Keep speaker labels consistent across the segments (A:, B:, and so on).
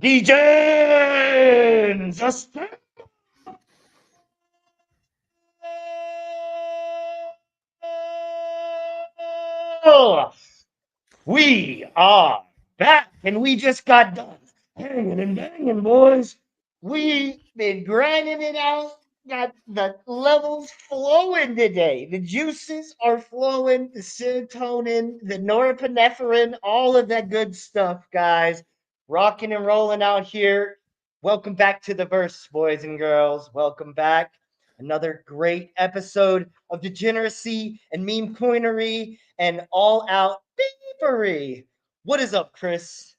A: DJs, we are back, and we just got done hanging and banging, boys. We been grinding it out. Got the levels flowing today. The juices are flowing. The serotonin, the norepinephrine, all of that good stuff, guys. Rocking and rolling out here. Welcome back to the verse, boys and girls. Welcome back. Another great episode of degeneracy and meme coinery and all out beepery. What is up, Kris?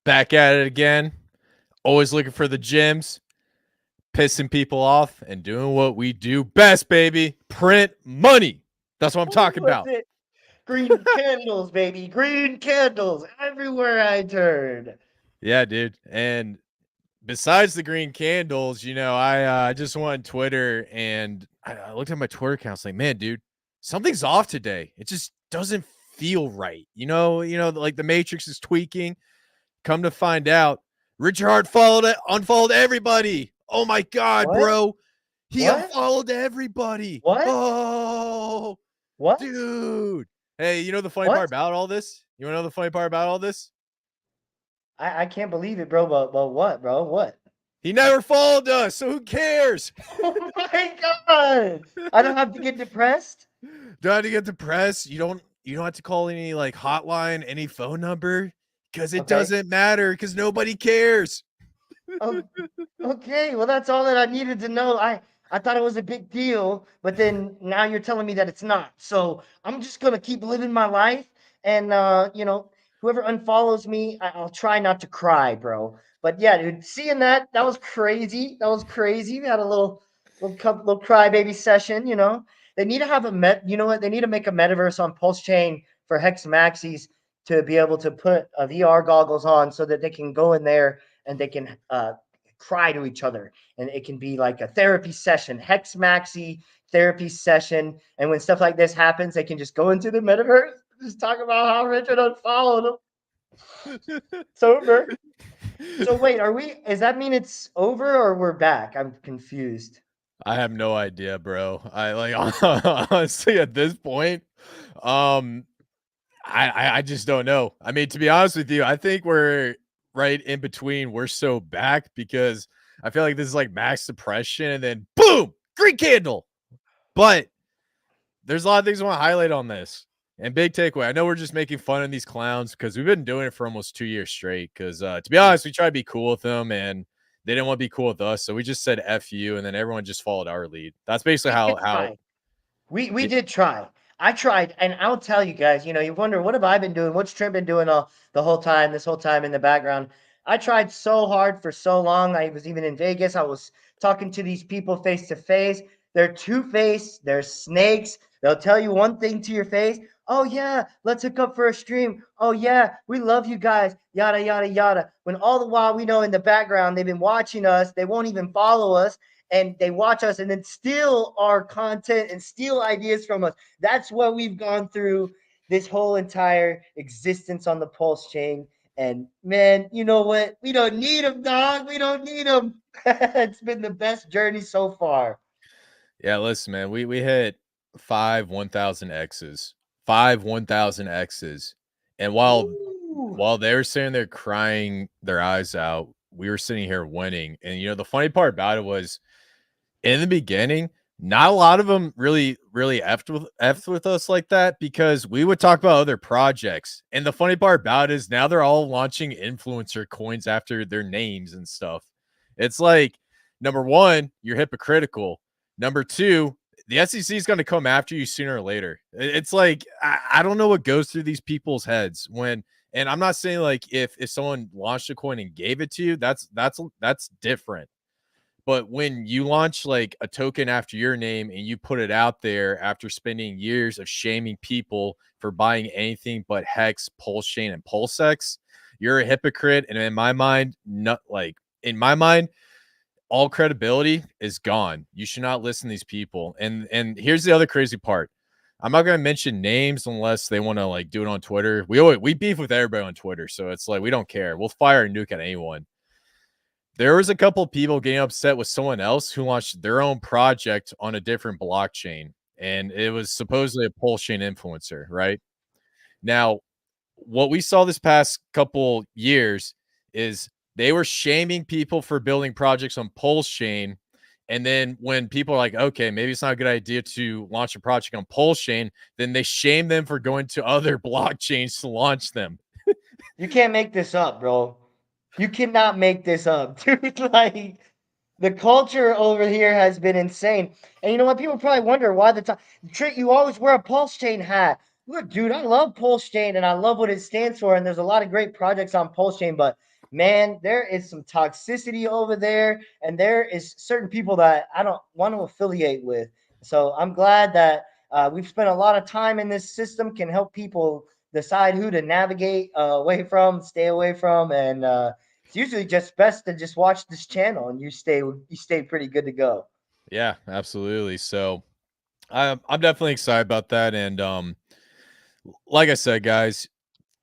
B: Back at it again. Always looking for the gyms, pissing people off, and doing what we do best, baby. Print money. That's what I'm talking about.
A: It? Green candles, baby. Green candles everywhere I turn.
B: Yeah, dude. And besides the green candles, I just went on Twitter and I looked at my Twitter account. I was like, man, dude, something's off today. It just doesn't feel right. Like the Matrix is tweaking. Come to find out, Richard Hart unfollowed everybody. Oh my God,
A: What?
B: bro. He
A: What?
B: unfollowed everybody.
A: What?
B: Oh,
A: What?
B: dude. Hey, you know the funny
A: What?
B: part about all this? You want to know the funny part about all this?
A: I can't believe it, bro. But what, bro? What?
B: He never followed us, so who cares?
A: Oh my God! I don't have to get depressed.
B: Don't have to get depressed. You don't have to call any like hotline, any phone number, because it doesn't matter, because nobody cares.
A: Oh, okay. Well, that's all that I needed to know. I thought it was a big deal, but then now you're telling me that it's not. So I'm just gonna keep living my life, and whoever unfollows me, I'll try not to cry, bro. But yeah, dude, seeing that was crazy. That was crazy. We had a little crybaby session. They need to have a You know what? They need to make a metaverse on Pulsechain for Hex Maxis to be able to put VR goggles on so that they can go in there and they can cry to each other, and it can be like a therapy session, Hex Maxi therapy session. And when stuff like this happens, they can just go into the metaverse, just talk about how Richard unfollowed him. It's over. So wait, does that mean it's over or we're back? I'm confused.
B: I have no idea, bro. I like honestly at this point, um, I just don't know. I mean, to be honest with you, I think we're right in between. We're so back because I feel like this is like max depression, and then boom, green candle. But there's a lot of things I want to highlight on this. And big takeaway. I know we're just making fun of these clowns because we've been doing it for almost 2 years straight. Because to be honest, we tried to be cool with them, and they didn't want to be cool with us, so we just said "F you," and then everyone just followed our lead. That's basically how
A: We did try. I tried, and I'll tell you guys. You wonder what have I been doing? What's Trent been doing this whole time in the background? I tried so hard for so long. I was even in Vegas. I was talking to these people face to face. They're two-faced. They're snakes. They'll tell you one thing to your face. Oh yeah, let's hook up for a stream. Oh yeah, we love you guys. Yada yada yada. When all the while we know in the background they've been watching us. They won't even follow us, and they watch us and then steal our content and steal ideas from us. That's what we've gone through this whole entire existence on the Pulse chain. And man, you know what? We don't need them, dog. We don't need them. It's been the best journey so far.
B: Yeah, listen, man, we hit 5 X's. 5 X's. And
A: Ooh.
B: while they were sitting there crying their eyes out, we were sitting here winning. And the funny part about it was in the beginning, not a lot of them really effed with us like that, because we would talk about other projects. And the funny part about it is now they're all launching influencer coins after their names and stuff. It's like, number one, you're hypocritical. Number two, the SEC is going to come after you sooner or later. It's like, I don't know what goes through these people's heads and I'm not saying like if someone launched a coin and gave it to you, that's different. But when you launch like a token after your name and you put it out there after spending years of shaming people for buying anything but Hex, Pulsechain, and Pulsex, you're a hypocrite. And in my mind, all credibility is gone. You should not listen to these people. And here's the other crazy part. I'm not gonna mention names unless they want to like do it on Twitter. We beef with everybody on Twitter, so it's like we don't care. We'll fire a nuke at anyone. There was a couple people getting upset with someone else who launched their own project on a different blockchain, and it was supposedly a Pulsechain influencer, right? Now, what we saw this past couple years is they were shaming people for building projects on Pulsechain. And then when people are like, okay, maybe it's not a good idea to launch a project on Pulsechain, then they shame them for going to other blockchains to launch them.
A: You can't make this up, bro. You cannot make this up, dude. Like the culture over here has been insane. And you know what? People probably wonder why the time Trick, you always wear a Pulse Chain hat. Look, dude, I love Pulse Chain and I love what it stands for. And there's a lot of great projects on Pulse Chain, but man, there is some toxicity over there, and there is certain people that I don't want to affiliate with. So I'm glad that we've spent a lot of time in this system, can help people decide who to navigate away from, stay away from, and it's usually just best to just watch this channel and you stay pretty good to go.
B: Yeah, absolutely. So I'm definitely excited about that. And like I said, guys,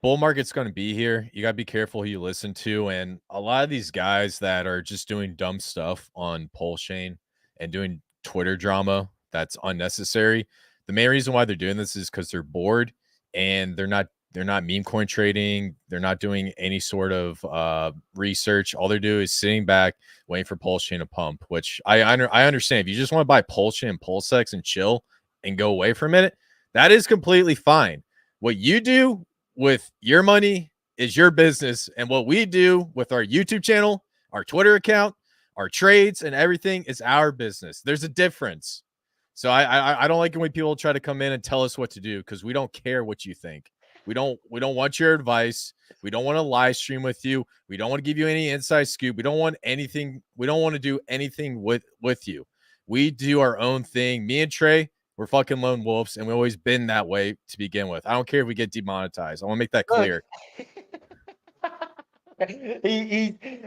B: bull market's going to be here. You got to be careful who you listen to. And a lot of these guys that are just doing dumb stuff on Pulsechain and doing Twitter drama that's unnecessary. The main reason why they're doing this is because they're bored and they're not meme coin trading. They're not doing any sort of research. All they're doing is sitting back waiting for Pulsechain to pump, which I understand. If you just want to buy Pulsechain and Pulsex and chill and go away for a minute, that is completely fine. What you do with your money is your business. And what we do with our YouTube channel, our Twitter account, our trades, and everything is our business. There's a difference. So I don't like it when people try to come in and tell us what to do because we don't care what you think. We don't want your advice. We don't want to live stream with you. We don't want to give you any inside scoop. We don't want anything. We don't want to do anything with you. We do our own thing. Me and Trey, we're fucking lone wolves, and we've always been that way to begin with. I don't care if we get demonetized. I want to make that
A: Look,
B: clear.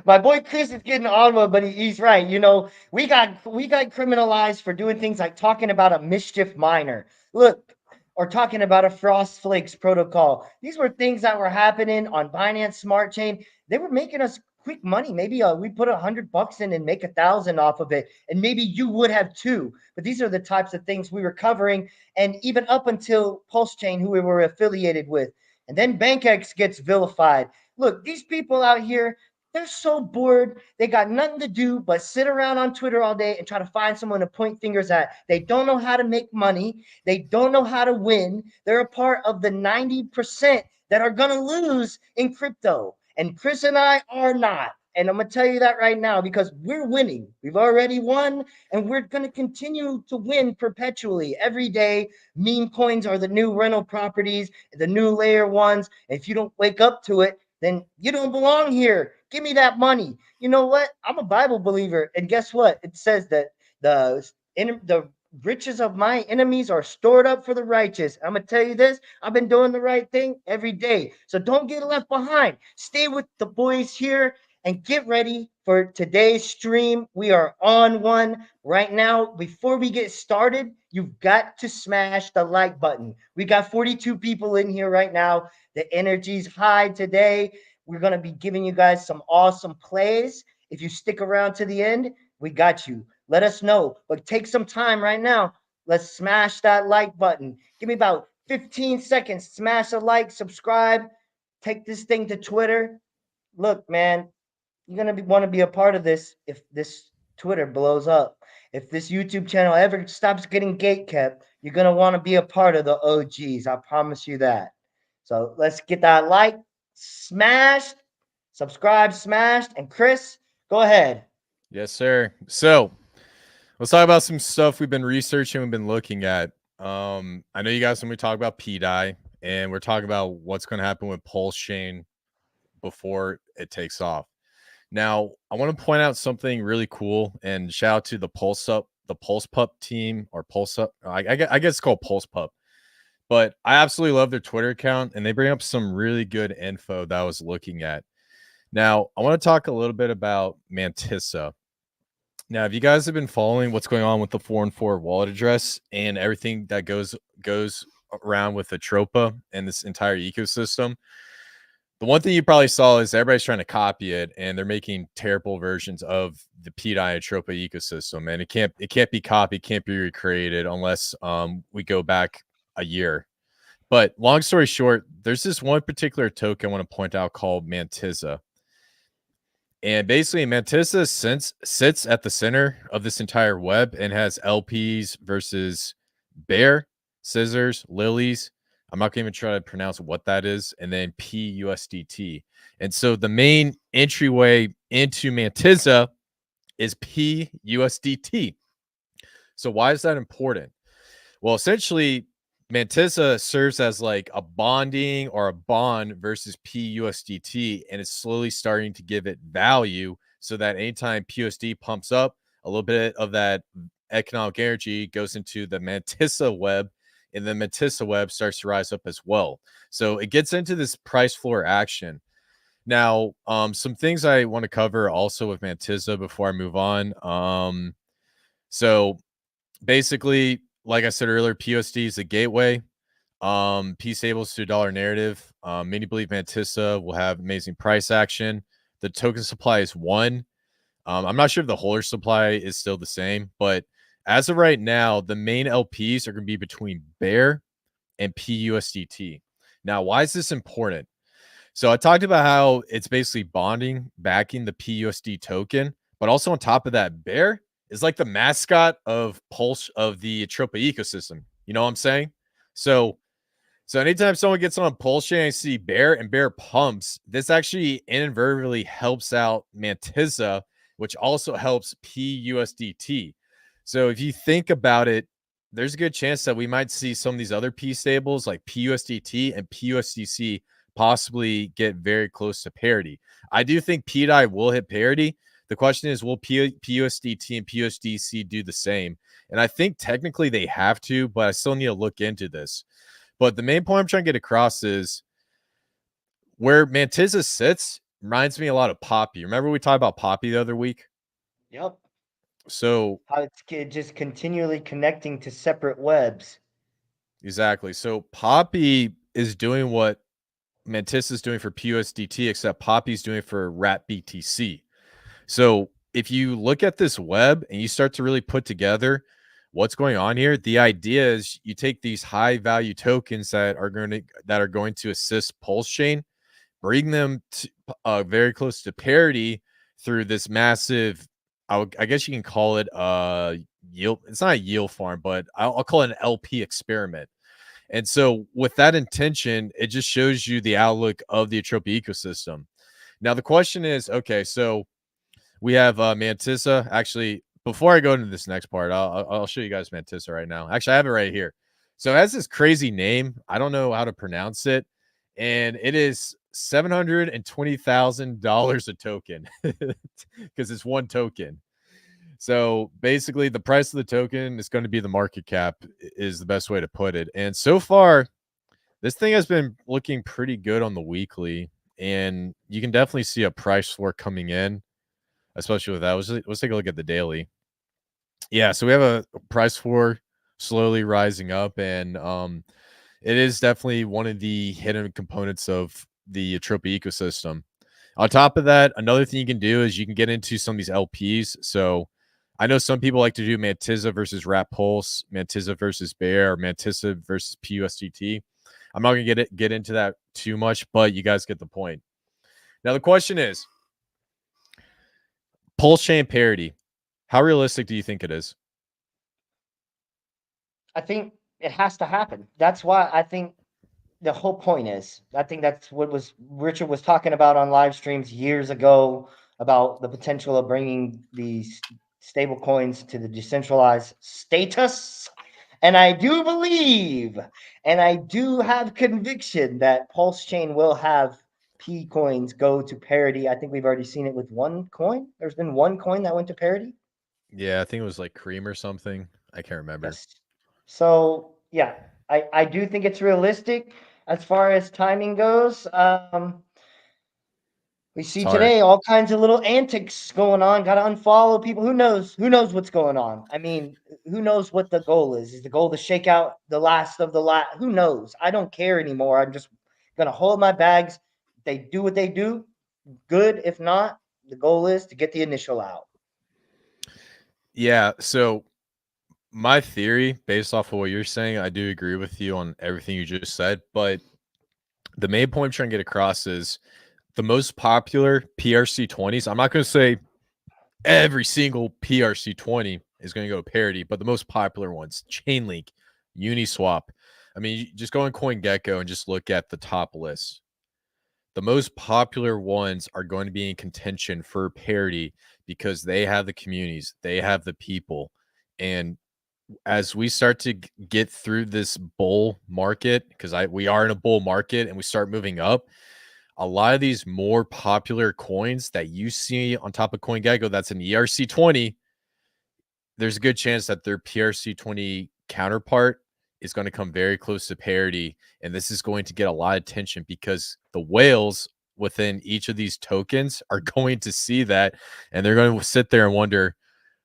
A: my boy Chris is getting on one, but he's right. You know, we got criminalized for doing things like talking about a mischief miner. Look, or talking about a frost flakes protocol. These were things that were happening on Binance Smart Chain. They were making us quick money. Maybe we put $100 in and make 1,000 off of it, and maybe you would have too. But these are the types of things we were covering, and even up until Pulse Chain, who we were affiliated with, and then BankX gets vilified. Look, these people out here, they're so bored. They got nothing to do but sit around on Twitter all day and try to find someone to point fingers at. They don't know how to make money. They don't know how to win. They're a part of the 90% that are going to lose in crypto. And Chris and I are not. And I'm going to tell you that right now because we're winning. We've already won, and we're going to continue to win perpetually every day. Meme coins are the new rental properties, the new layer ones. If you don't wake up to it, then you don't belong here. Give me that money. You know what? I'm a Bible believer, and guess what? It says that the riches of my enemies are stored up for the righteous. I'm gonna tell you this: I've been doing the right thing every day, so don't get left behind. Stay with the boys here and get ready for today's stream. We are on one right now. Before we get started, you've got to smash the like button. We got 42 people in here right now. The energy's high today. We're going to be giving you guys some awesome plays. If you stick around to the end, we got you. Let us know. But take some time right now. Let's smash that like button. Give me about 15 seconds. Smash a like, subscribe, take this thing to Twitter. Look, man, you're going to want to be a part of this if this Twitter blows up. If this YouTube channel ever stops getting gate kept, you're going to want to be a part of the OGs. I promise you that. So let's get that like smashed, subscribe smashed, and Chris, go ahead.
B: Yes, sir. So let's talk about some stuff we've been researching, we've been looking at. I know you guys when we talk about PDI, and we're talking about what's going to happen with Pulsechain before it takes off. Now, I want to point out something really cool and shout out to the Pulse Pup team or Pulse Up. I guess it's called Pulse Pup. But I absolutely love their Twitter account, and they bring up some really good info that I was looking at. Now, I want to talk a little bit about Mantisa. Now, if you guys have been following what's going on with the 4 and 4 wallet address and everything that goes around with the Tropa and this entire ecosystem, the one thing you probably saw is everybody's trying to copy it, and they're making terrible versions of the PDI and Tropa ecosystem, and it can't be copied, can't be recreated unless we go back a year. But long story short, there's this one particular token I want to point out called Mantisa. And basically, Mantissa sits at the center of this entire web and has LPs versus bear, scissors, lilies. I'm not going to even try to pronounce what that is, and then PUSDT. And so the main entryway into Mantissa is PUSDT. So why is that important? Well, essentially, Mantissa serves as like a bonding or a bond versus PUSDT, and it's slowly starting to give it value so that anytime PUSD pumps up, a little bit of that economic energy goes into the Mantissa web, and the Mantissa web starts to rise up as well. So it gets into this price floor action. Now, some things I want to cover also with Mantissa before I move on. So basically, like I said earlier, PUSD is the gateway. P stables to dollar narrative. Many believe Mantissa will have amazing price action. The token supply is one. I'm not sure if the holder supply is still the same, but as of right now, the main LPs are going to be between Bear and PUSDT. Now, why is this important? So I talked about how it's basically bonding, backing the PUSD token, but also on top of that, Bear is like the mascot of Pulse of the Tropa ecosystem. You know what I'm saying? So anytime someone gets on Pulsechain and see Bear and Bear pumps, this actually inadvertently helps out Mantisa, which also helps PUSDT. So if you think about it, there's a good chance that we might see some of these other P stables like PUSDT and PUSDC possibly get very close to parity. I do think PDI will hit parity. The question is, will PUSDT and PUSDC do the same? And I think technically they have to, but I still need to look into this. But the main point I'm trying to get across is where Mantissa sits reminds me a lot of Poppy. Remember we talked about Poppy the other week?
A: Yep.
B: So
A: How it's just continually connecting to separate webs.
B: exactly. So Poppy is doing what Mantissa is doing for PUSDT, except Poppy's doing it for Rat BTC. So if you look at this web and you start to really put together what's going on here, the idea is you take these high value tokens that are going to assist Pulsechain, bring them to, very close to parity through this massive, I guess you can call it yield. It's not a yield farm, but I'll call it an LP experiment. And so with that intention, it just shows you the outlook of the Atropi ecosystem. Now the question is, okay, so we have Mantissa. Actually, before I go into this next part, I'll show you guys Mantissa right now. Actually, I have it right here. So it has this crazy name. I don't know how to pronounce it, and it is $720,000 a token because it's one token. So basically, the price of the token is going to be the market cap, is the best way to put it. And so far, this thing has been looking pretty good on the weekly, and you can definitely see a price floor coming in, especially with that. Let's take a look at the daily. Yeah, so we have a price floor slowly rising up, and it is definitely one of the hidden components of the Atropi ecosystem. On top of that, another thing you can do is you can get into some of these LPs. So I know some people like to do Mantissa versus Rat Pulse, Mantissa versus Bear, or Mantissa versus PUSDT. I'm not going to get into that too much, but you guys get the point. Now the question is, Pulsechain parity. How realistic do you think it is?
A: I think it has to happen. That's why I think the whole point is. I think that's what was Richard was talking about on live streams years ago about the potential of bringing these stable coins to the decentralized status. And I do believe, and I do have conviction that Pulse Chain will have P coins go to parity. I think we've already seen it with one coin. There's been one coin that went to parity.
B: Yeah, I think it was like Cream or something. I can't remember.
A: Yes. So yeah, I do think it's realistic as far as timing goes. We
B: It's
A: see
B: hard.
A: today all kinds of little antics going on. Got to unfollow people. Who knows? Who knows what's going on? I mean, who knows what the goal is? Is the goal to shake out the last of the last? Who knows? I don't care anymore. I'm just gonna hold my bags. They do what they do. Good. If not, the goal is to get the initial out.
B: Yeah. So my theory, based off of what you're saying, I do agree with you on everything you just said. But the main point I'm trying to get across is the most popular PRC20s. I'm not going to say every single PRC20 is going to go parity, but the most popular ones, Chainlink, Uniswap. I mean, you just go on CoinGecko and just look at the top list. The most popular ones are going to be in contention for parity because they have the communities, they have the people. And as we start to get through this bull market, because we are in a bull market and we start moving up, a lot of these more popular coins that you see on top of CoinGecko that's an ERC20, there's a good chance that their PRC20 counterpart is going to come very close to parity. And this is going to get a lot of attention because the whales within each of these tokens are going to see that and they're going to sit there and wonder,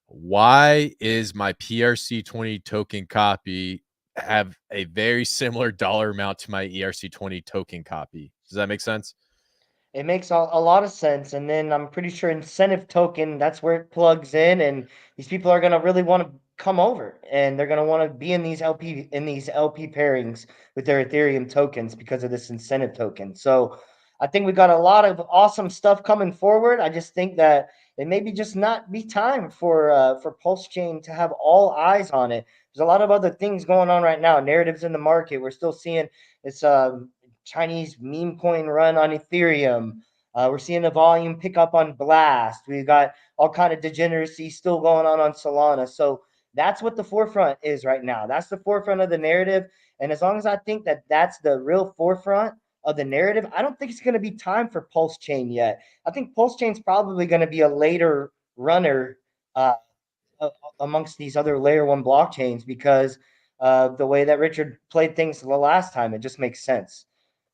B: why is my PRC20 token copy have a very similar dollar amount to my ERC20 token copy? Does that make sense?
A: It makes a lot of sense. And then I'm pretty sure incentive token, that's where it plugs in. And these people are gonna really want to come over and they're gonna want to be in these LP pairings with their Ethereum tokens because of this incentive token. So I think we got a lot of awesome stuff coming forward. I just think that it maybe just not be time for Pulsechain to have all eyes on it. There's a lot of other things going on right now, narratives in the market. We're still seeing this Chinese meme coin run on Ethereum. We're seeing the volume pick up on Blast. We've got all kind of degeneracy still going on Solana. So that's what the forefront is right now. That's the forefront of the narrative. And as long as I think that that's the real forefront of the narrative, I don't think it's going to be time for Pulse Chain yet. I think Pulse Chain's probably going to be a later runner uh, amongst these other layer one blockchains because the way that Richard played things the last time, it just makes sense.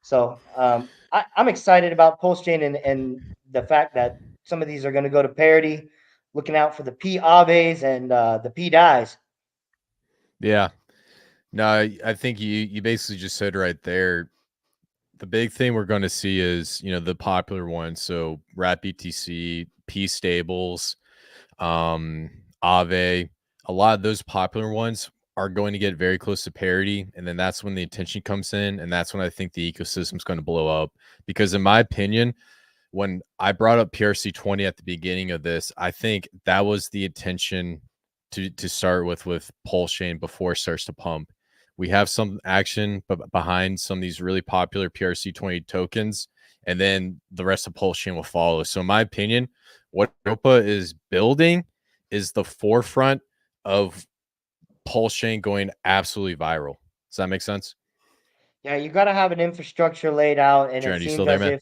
A: So I'm excited about Pulsechain and the fact that some of these are going to go to parity. Looking out for the P Aves and the P dies.
B: Yeah. No, I think you basically just said right there. The big thing we're going to see is, the popular ones. So Rat BTC, P stables, um, Aave, a lot of those popular ones are going to get very close to parity. And then that's when the attention comes in. And that's when I think the ecosystem is going to blow up. Because in my opinion, when I brought up PRC20 at the beginning of this, I think that was the intention to start with Pulsechain before it starts to pump. We have some action behind some of these really popular PRC20 tokens, and then the rest of Pulsechain will follow. So, in my opinion, what Europa is building is the forefront of Pulsechain going absolutely viral. Does that make sense?
A: Yeah, you got to have an infrastructure laid out, and it
B: Jaron, you still
A: seems
B: there,
A: as
B: man?
A: if,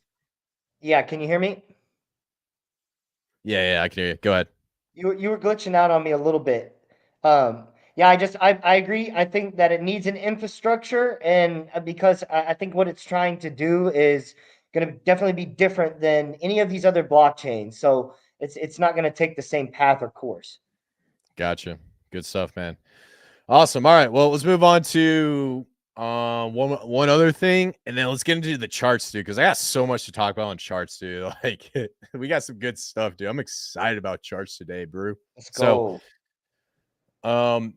A: yeah, can you hear me?
B: Yeah, I can hear you. Go ahead.
A: You were glitching out on me a little bit. Yeah, I agree. I think that it needs an infrastructure, and because I think what it's trying to do is going to definitely be different than any of these other blockchains. So it's not going to take the same path or course.
B: Gotcha. Good stuff, man. Awesome. All right. Well, let's move on to one other thing, and then let's get into the charts, dude. Because I got so much to talk about on charts, dude. Like, we got some good stuff, dude. I'm excited about charts today, bro.
A: Let's
B: So,
A: go.
B: um,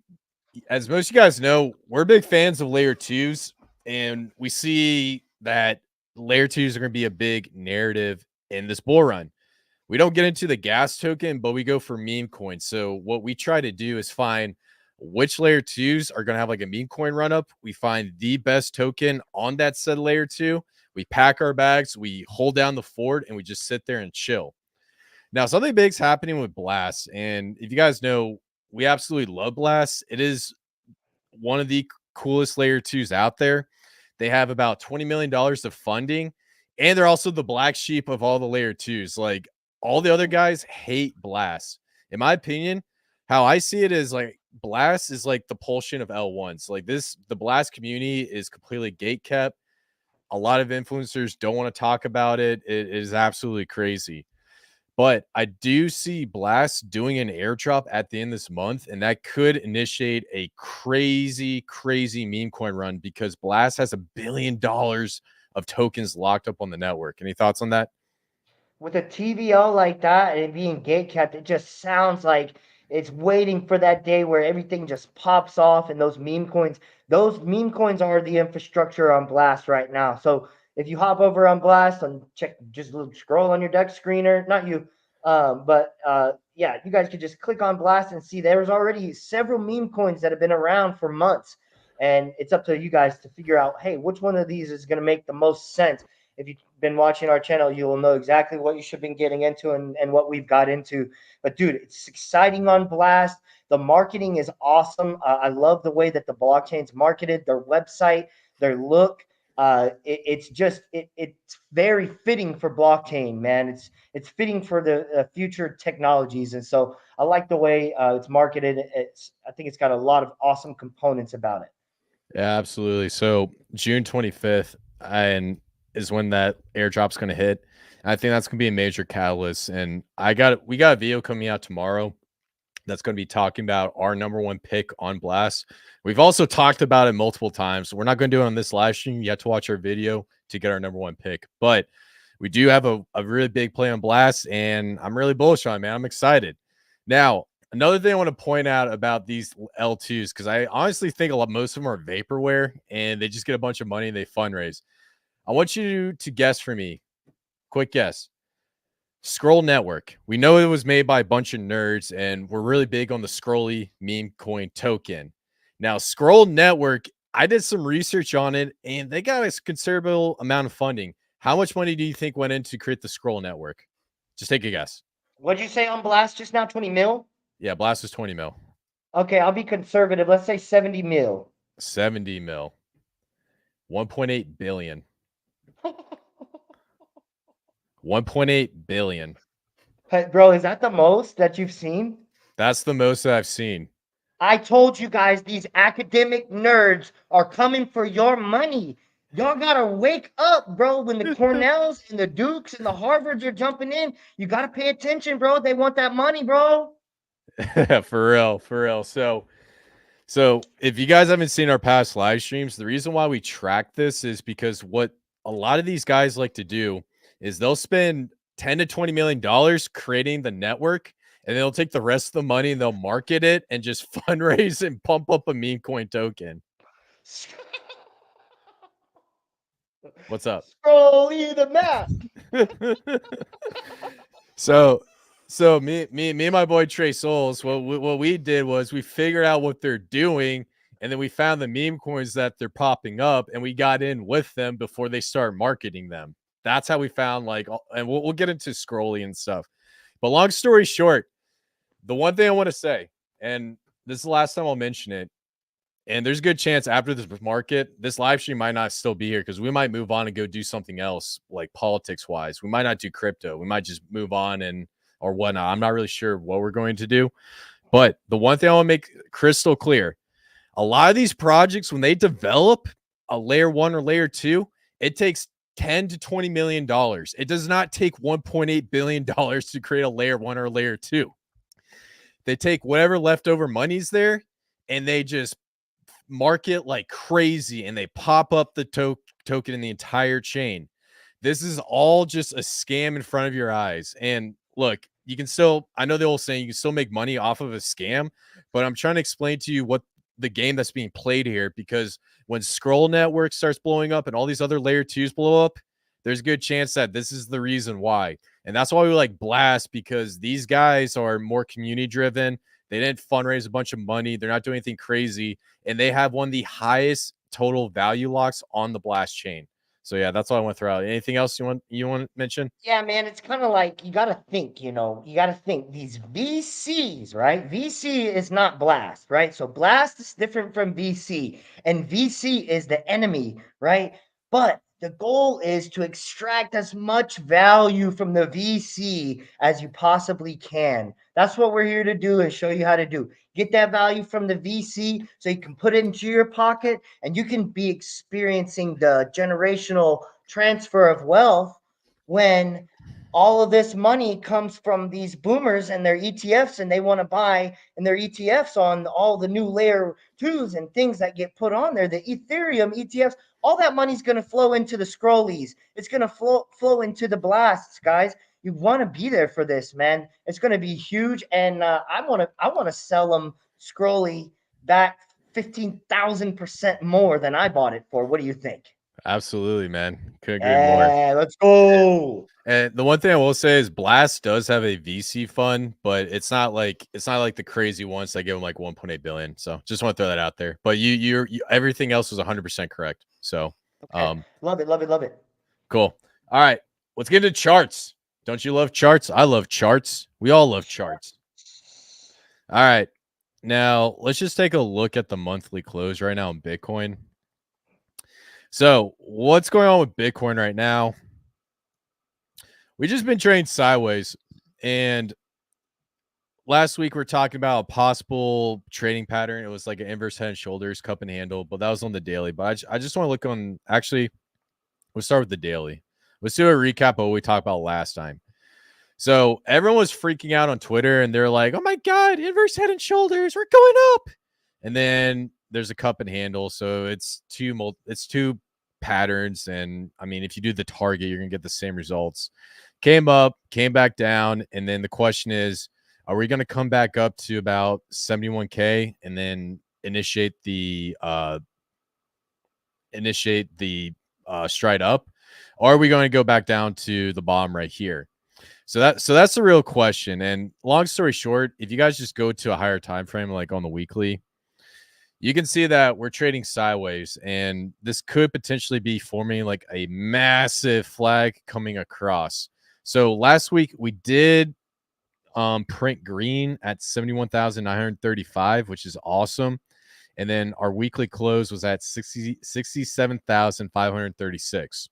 B: as most of you guys know, we're big fans of layer twos, and we see that layer twos are going to be a big narrative in this bull run. We don't get into the gas token, but we go for meme coins. So what we try to do is find which layer twos are going to have like a meme coin run up. We find the best token on that said layer two. We pack our bags, we hold down the fort, and we just sit there and chill. Now, something big's happening with Blast. And if you guys know, we absolutely love Blast. It is one of the coolest layer twos out there. They have about $20 million of funding, and they're also the black sheep of all the layer twos. Like, all the other guys hate Blast. In my opinion, how I see it is like Blast is like the Pulsion of L1s. Like the Blast community is completely gate kept. A lot of influencers don't want to talk about it. It is absolutely crazy. But I do see Blast doing an airdrop at the end of this month, and that could initiate a crazy, crazy meme coin run because Blast has $1 billion of tokens locked up on the network. Any thoughts on that?
A: With a TVO like that and being gate kept, it just sounds like it's waiting for that day where everything just pops off and those meme coins are the infrastructure on Blast right now. So if you hop over on Blast and check, just scroll on your deck screener, not you, yeah, you guys could just click on Blast and see there's already several meme coins that have been around for months. And it's up to you guys to figure out, hey, which one of these is going to make the most sense. If you've been watching our channel, you will know exactly what you should be getting into and what we've got into. But dude, it's exciting on Blast. The marketing is awesome. I love the way that the blockchain's marketed, their website, their look. It's very fitting for blockchain, man. It's fitting for the future technologies, and so I like the way it's marketed. I think it's got a lot of awesome components about it.
B: Yeah, absolutely. So June 25th and is when that airdrop's going to hit. And I think that's going to be a major catalyst. And we got a video coming out tomorrow that's going to be talking about our number one pick on Blast. We've also talked about it multiple times. We're not going to do it on this live stream. You have to watch our video to get our number one pick. But we do have a really big play on Blast, and I'm really bullish on it, man. I'm excited. Now, another thing I want to point out about these L2s, because I honestly think most of them are vaporware, and they just get a bunch of money and they fundraise. I want you to guess for me. Quick guess. Scroll Network. We know it was made by a bunch of nerds, and we're really big on the Scrolly meme coin token. Now, Scroll Network, I did some research on it, and they got a considerable amount of funding. How much money do you think went in to create the Scroll Network? Just take a guess.
A: What'd you say on Blast just now? 20 mil?
B: Yeah, Blast was 20 mil.
A: Okay, I'll be conservative. Let's say 70 mil.
B: 70 mil. 1.8 billion. 1.8 billion.
A: Hey, bro, is that the most that you've seen?
B: That's the most that I've seen.
A: I told you guys these academic nerds are coming for your money. Y'all gotta wake up, bro. When the Cornells and the Dukes and the Harvards are jumping in, you gotta pay attention, bro. They want that money, bro.
B: For real, for real. So if you guys haven't seen our past live streams, the reason why we track this is because what a lot of these guys like to do is they'll spend 10 to 20 million dollars creating the network, and they'll take the rest of the money and they'll market it and just fundraise and pump up a meme coin token. What's up?
A: Scroll you the map.
B: So me and my boy Trey Souls, what we did was we figured out what they're doing, and then we found the meme coins that they're popping up, and we got in with them before they start marketing them. That's how we found and we'll get into Scrolly and stuff. But long story short, the one thing I want to say, and this is the last time I'll mention it, and there's a good chance after this market, this live stream might not still be here because we might move on and go do something else, like politics wise. We might not do crypto. We might just move on or whatnot. I'm not really sure what we're going to do. But the one thing I want to make crystal clear, a lot of these projects, when they develop a layer 1 or layer 2, it takes 10 to 20 million dollars. It does not take 1.8 billion dollars to create a layer 1 or layer 2. They take whatever leftover money's there and they just market like crazy, and they pop up the token in the entire chain. This is all just a scam in front of your eyes. And look, you can still, I know the old saying, you can still make money off of a scam, but I'm trying to explain to you what the game that's being played here, because when Scroll Network starts blowing up and all these other layer 2s blow up, there's a good chance that this is the reason why. And that's why we like Blast, because these guys are more community driven. They didn't fundraise a bunch of money. They're not doing anything crazy. And they have one of the highest total value locks on the Blast chain. So yeah, that's all I want to throw out. Anything else you want to mention?
A: Yeah, man, it's kind of like you got to think, you got to think these VCs, right? VC is not Blast, right? So Blast is different from VC, and VC is the enemy, right? But The goal is to extract as much value from the VC as you possibly can. That's what we're here to do and show you how to do. Get that value from the VC so you can put it into your pocket and you can be experiencing the generational transfer of wealth when all of this money comes from these boomers and their ETFs, and they want to buy in their ETFs on all the new layer twos and things that get put on there. The Ethereum ETFs, all that money's going to flow into the scrollies. It's going to flow into the blasts, guys. You want to be there for this, man. It's going to be huge, and I want to sell them scrolly back 15,000% more than I bought it for. What do you think?
B: Absolutely, man. Couldn't agree more.
A: Let's go.
B: And the one thing I will say is Blast does have a VC fund, but it's not like the crazy ones that give them like 1.8 billion. So just want to throw that out there. But you everything else was 100% correct. So
A: okay. Love it, love it, love it.
B: Cool. All right, let's get into charts. Don't you love charts? I love charts. We all love charts. All right. Now, let's just take a look at the monthly close right now in Bitcoin. So, what's going on with Bitcoin right now? We just been trading sideways, and last week we are talking about a possible trading pattern. It was like an inverse head and shoulders, cup and handle, but that was on the daily. But I just want to look on. Actually, we'll start with the daily. Let's do a recap of what we talked about last time. So everyone was freaking out on Twitter, and they're like, "Oh my god, inverse head and shoulders, we're going up!" And then there's a cup and handle, so it's two patterns, and I mean, if you do the target, you're gonna get the same results. Came up, came back down, and then the question is, are we going to come back up to about 71K and then initiate the stride up, or are we going to go back down to the bottom right here? So that's the real question. And long story short, if you guys just go to a higher time frame, like on the weekly, you can see that we're trading sideways, and this could potentially be forming like a massive flag coming across. So last week we did print green at 71,935, which is awesome. And then our weekly close was at 67,536.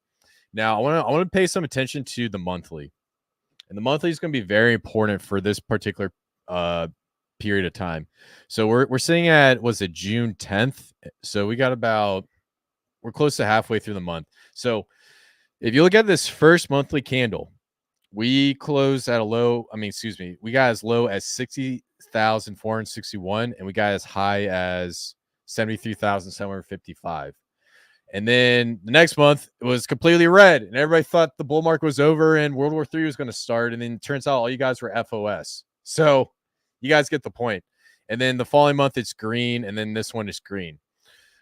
B: Now I want to pay some attention to the monthly. And the monthly is going to be very important for this particular period of time. So we're sitting at, was it June 10th? So we got we're close to halfway through the month. So if you look at this first monthly candle, we closed at a low, we got as low as 60,461, and we got as high as 73,755. And then the next month it was completely red, and everybody thought the bull market was over and World War III was going to start. And then it turns out all you guys were FOS. So you guys get the point. And then the following month it's green, and then this one is green.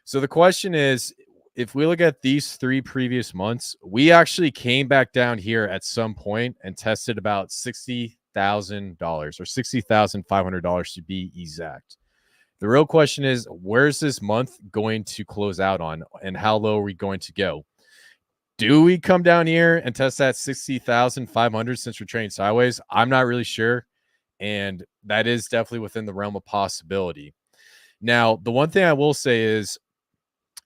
B: So the question is, if we look at these three previous months, we actually came back down here at some point and tested about $60,000 or $60,500 to be exact. The real question is, where's this month going to close out on, and how low are we going to go? Do we come down here and test that 60,500 since we're trading sideways? I'm not really sure, and that is definitely within the realm of possibility. Now, the one thing I will say is,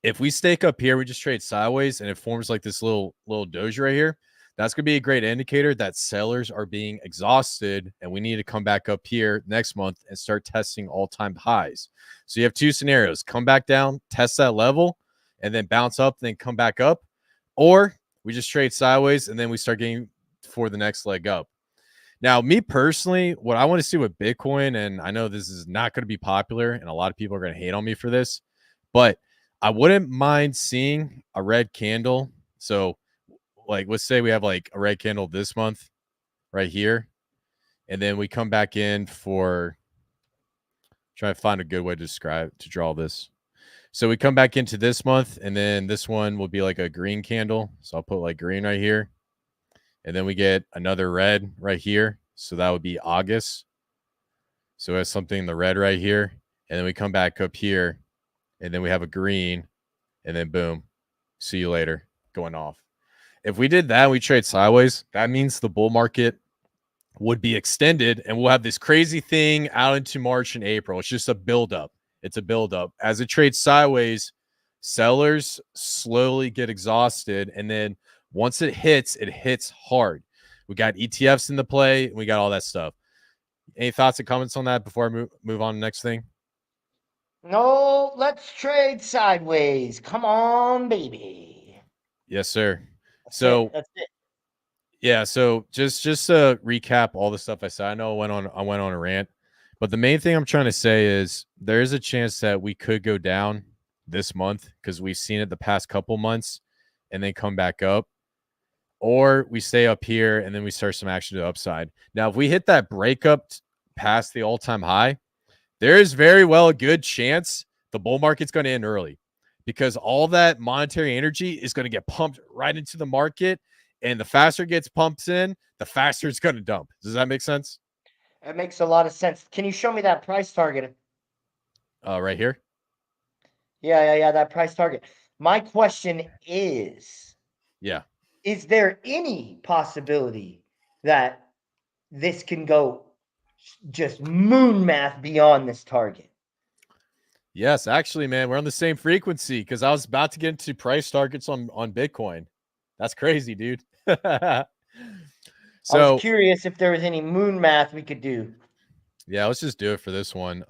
B: if we stake up here, we just trade sideways, and it forms like this little doji right here, that's going to be a great indicator that sellers are being exhausted, and we need to come back up here next month and start testing all-time highs. So you have two scenarios: come back down, test that level, and then bounce up, then come back up, or we just trade sideways and then we start getting for the next leg up. Now, me personally, what I want to see with Bitcoin, and I know this is not going to be popular, and a lot of people are going to hate on me for this, but I wouldn't mind seeing a red candle. So, like, let's say we have like a red candle this month right here, and then we come back in for, trying to find a good way to draw this. So we come back into this month, and then this one will be like a green candle. So I'll put like green right here, and then we get another red right here. So that would be August. So we have something in the red right here, and then we come back up here, and then we have a green, and then boom, see you later, going off. If we did that, we trade sideways, that means the bull market would be extended, and we'll have this crazy thing out into March and April. It's just a buildup. It's a buildup. As it trades sideways, sellers slowly get exhausted, and then once it hits hard. We got ETFs in the play, and we got all that stuff. Any thoughts and comments on that before I move on to the next thing?
A: No, let's trade sideways. Come on, baby.
B: Yes, sir.
A: That's
B: So
A: it. That's it.
B: yeah, so just to recap all the stuff I said. I know I went on a rant, but the main thing I'm trying to say is there is a chance that we could go down this month because we've seen it the past couple months and then come back up, or we stay up here and then we start some action to the upside. Now, if we hit that breakup past the all-time high, there is very well a good chance the bull market's going to end early because all that monetary energy is going to get pumped right into the market. And the faster it gets pumped in, the faster it's going to dump. Does that make sense?
A: It makes a lot of sense. Can you show me that price target?
B: Right here.
A: Yeah, that price target. My question is,
B: Yeah.
A: is there any possibility that this can go just moon math beyond this target?
B: Yes, actually, man, we're on the same frequency because I was about to get into price targets on Bitcoin. That's crazy, dude.
A: I was
B: So
A: curious if there was any moon math we could do.
B: yeah, let's just do it for this one.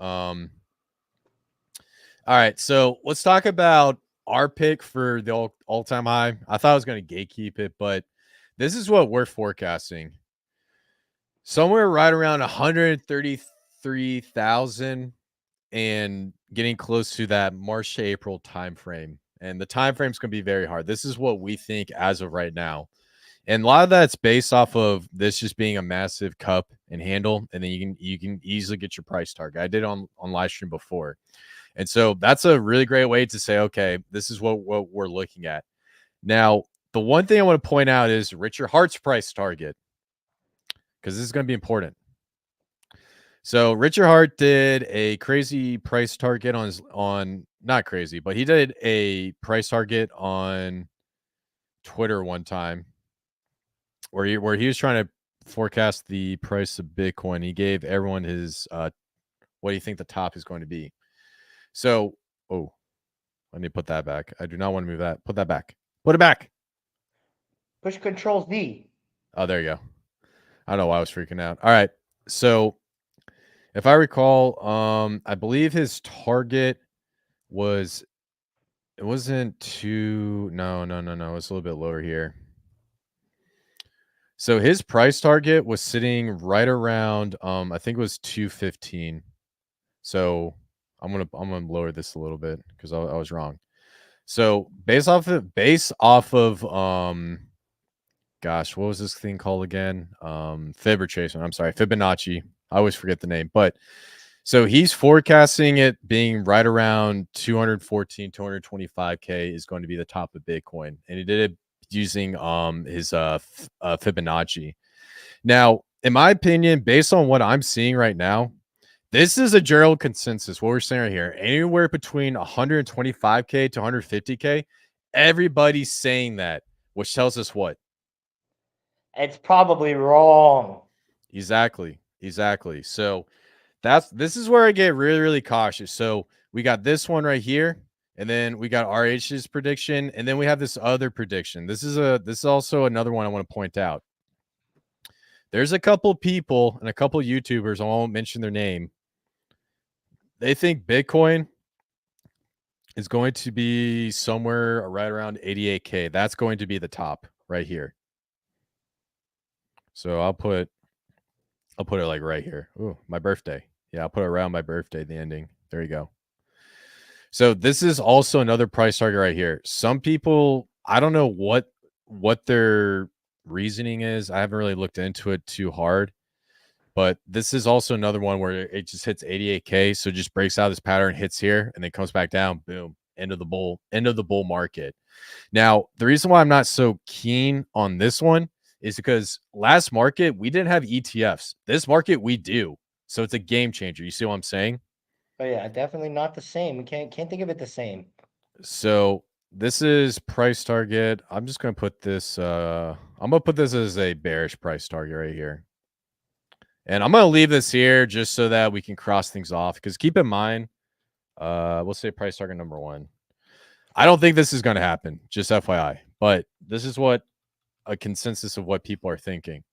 B: All right, so let's talk about our pick for the all-time high. I thought I was going to gatekeep it, but this is what we're forecasting. Somewhere right around 133,000 and getting close to that March to April timeframe. And the timeframe is going to be very hard. This is what we think as of right now. And a lot of that's based off of this just being a massive cup and handle, and then you can easily get your price target. I did it on live stream before. And so that's a really great way to say, okay, this is what we're looking at. Now, the one thing I want to point out is Richard Hart's price target, because this is going to be important. So Richard Hart did a crazy price target on not crazy, but he did a price target on Twitter one time where he was trying to forecast the price of Bitcoin. He gave everyone his what do you think the top is going to be? So, oh, I need to put that back. I do not want to move that. Put that back. Put it back.
A: Push Control Z.
B: Oh, there you go. I don't know why I was freaking out. All right. So if I recall, I believe his target was it wasn't too no. It's a little bit lower here. So his price target was sitting right around I think it was 215. So I'm gonna lower this a little bit because I was wrong. So based off of gosh, what was this thing called again? Fibonacci. I always forget the name, but so he's forecasting it being right around 214, 225K is going to be the top of Bitcoin. And he did it using his Fibonacci. Now, in my opinion, based on what I'm seeing right now, this is a general consensus. What we're saying right here, anywhere between 125K to 150K, everybody's saying that, which tells us what?
A: It's probably wrong.
B: Exactly. So this is where I get really, really cautious. So we got this one right here, and then we got RH's prediction, and then we have this other prediction. This is also another one I want to point out. There's a couple people and a couple YouTubers, I won't mention their name. They think Bitcoin is going to be somewhere right around 88K. That's going to be the top right here. So I'll put it like right here. Ooh, my birthday. Yeah, I'll put it around my birthday, the ending. There you go. So this is also another price target right here. Some people, I don't know what their reasoning is. I haven't really looked into it too hard. But this is also another one where it just hits 88K. So it just breaks out of this pattern, hits here, and then comes back down. Boom. End of the bull market. Now, the reason why I'm not so keen on this one is because last market we didn't have ETFs. This market we do. So it's a game changer. You see what I'm saying?
A: Oh yeah, definitely not the same. We can't think of it the same.
B: So this is price target. I'm just gonna put this I'm gonna put this as a bearish price target right here. And I'm gonna leave this here just so that we can cross things off. Because keep in mind, we'll say price target number 1. I don't think this is going to happen, just FYI. But this is what a consensus of what people are thinking.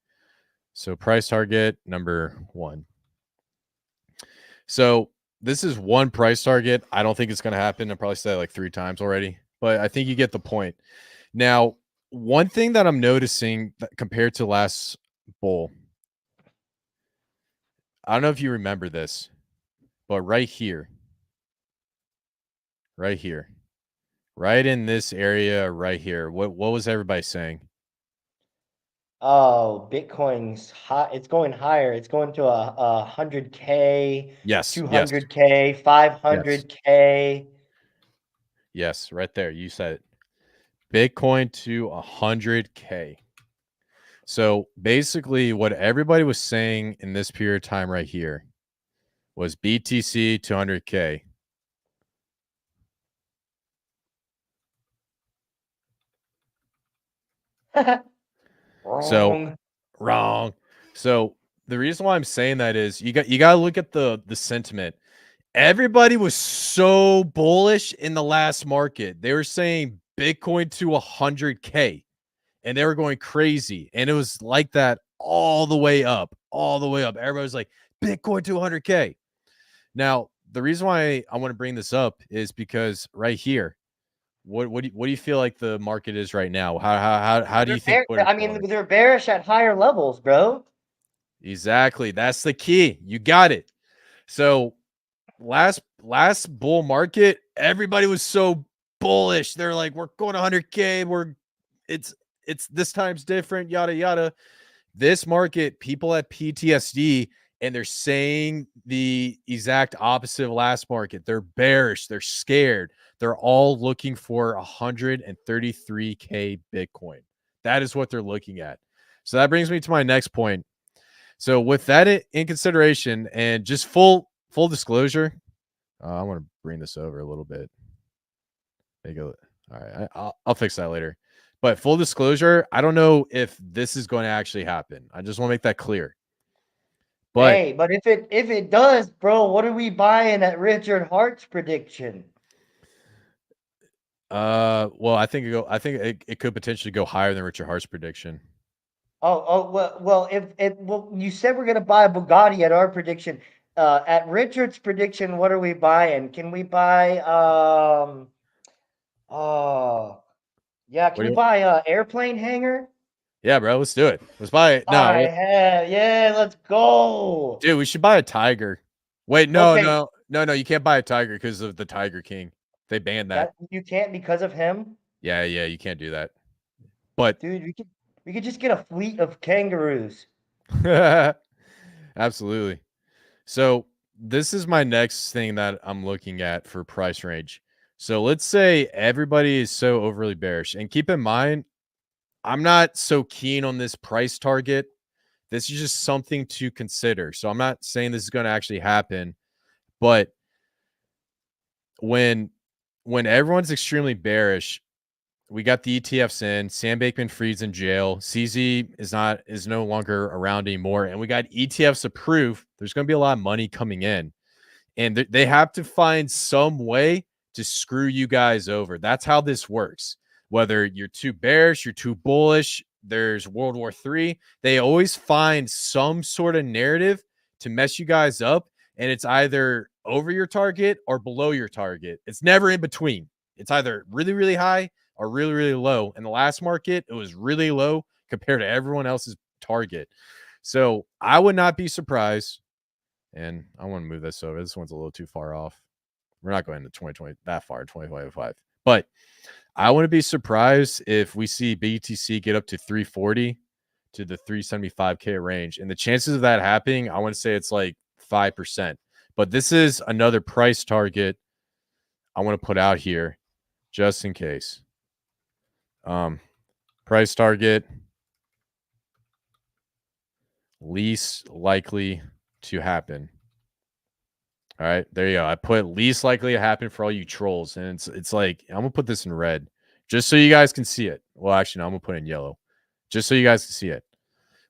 B: So price target number 1. So this is one price target. I don't think it's going to happen. I probably said it like 3 times already, but I think you get the point. Now, one thing that I'm noticing that compared to last bull, I don't know if you remember this, but right here, right in this area, right here, what was everybody saying?
A: Oh, Bitcoin's high. It's going higher. It's going to a 100K,
B: Yes, yes,
A: 200K,
B: yes,
A: 500K.
B: yes, right there. You said it. Bitcoin to 100K. So basically, what everybody was saying in this period of time right here was BTC to 100K. So
A: Wrong.
B: wrong. So the reason why I'm saying that is you got to look at the sentiment. Everybody was so bullish in the last market. They were saying Bitcoin to 100K and they were going crazy. And it was like that all the way up, all the way up. Everybody was like Bitcoin to 100K. Now, the reason why I want to bring this up is because right here, what do you feel like the market is right now? How do you think Twitter's
A: I mean,
B: going?
A: they're bearish at higher levels, bro.
B: Exactly. That's the key. You got it. So last bull market, everybody was so bullish. They're like, we're going 100K. It's this time's different, yada yada. This market, people have PTSD and they're saying the exact opposite of last market. They're bearish, they're scared. They're all looking for 133K Bitcoin. That is what they're looking at. So that brings me to my next point. So with that in consideration and just full disclosure, I want to bring this over a little bit. There you go. All right, I'll fix that later. But full disclosure, I don't know if this is going to actually happen. I just want to make that clear. But
A: Hey, but if it does, bro, what are we buying at Richard Hart's prediction?
B: well, I think it could potentially go higher than Richard Hart's prediction.
A: Well, if well, you said we're gonna buy a Bugatti at our prediction. At Richard's prediction, what are we buying? Can we buy oh yeah,
B: What
A: can
B: do
A: we
B: you?
A: buy a airplane hangar?
B: Yeah, bro, let's do it. Let's buy it.
A: I
B: No,
A: have, yeah, let's go.
B: dude, we should buy a tiger. Wait, no,
A: Okay,
B: no, no, no. You can't buy a tiger because of the Tiger King. They banned that.
A: that you can't because of him,
B: Yeah, yeah, you can't do that. But
A: dude. We could just get a fleet of kangaroos.
B: absolutely. So this is my next thing that I'm looking at for price range. So let's say everybody is so overly bearish, and keep in mind, I'm not so keen on this price target. This is just something to consider. So I'm not saying this is going to actually happen, but when everyone's extremely bearish, we got the ETFs in. Sam Bankman-Fried's in jail. CZ is no longer around anymore, and we got ETFs approved. There's going to be a lot of money coming in, and they have to find some way to screw you guys over. That's how this works. Whether you're too bearish, you're too bullish, there's World War III. They always find some sort of narrative to mess you guys up, and it's either over your target or below your target. It's never in between. It's either really, really high or really, really low. In the last market, it was really low compared to everyone else's target. So I would not be surprised. And I want to move this over. This one's a little too far off. We're not going to 2020 that far, 2025. But I wouldn't be surprised if we see BTC get up to 340 to the 375K range. And the chances of that happening, I want to say it's like 5%. But this is another price target I want to put out here just in case. Price target least likely to happen. All right, there you go. I put least likely to happen for all you trolls, and it's like I'm gonna put this in red just so you guys can see it. Well, actually, no, I'm gonna put it in yellow just so you guys can see it.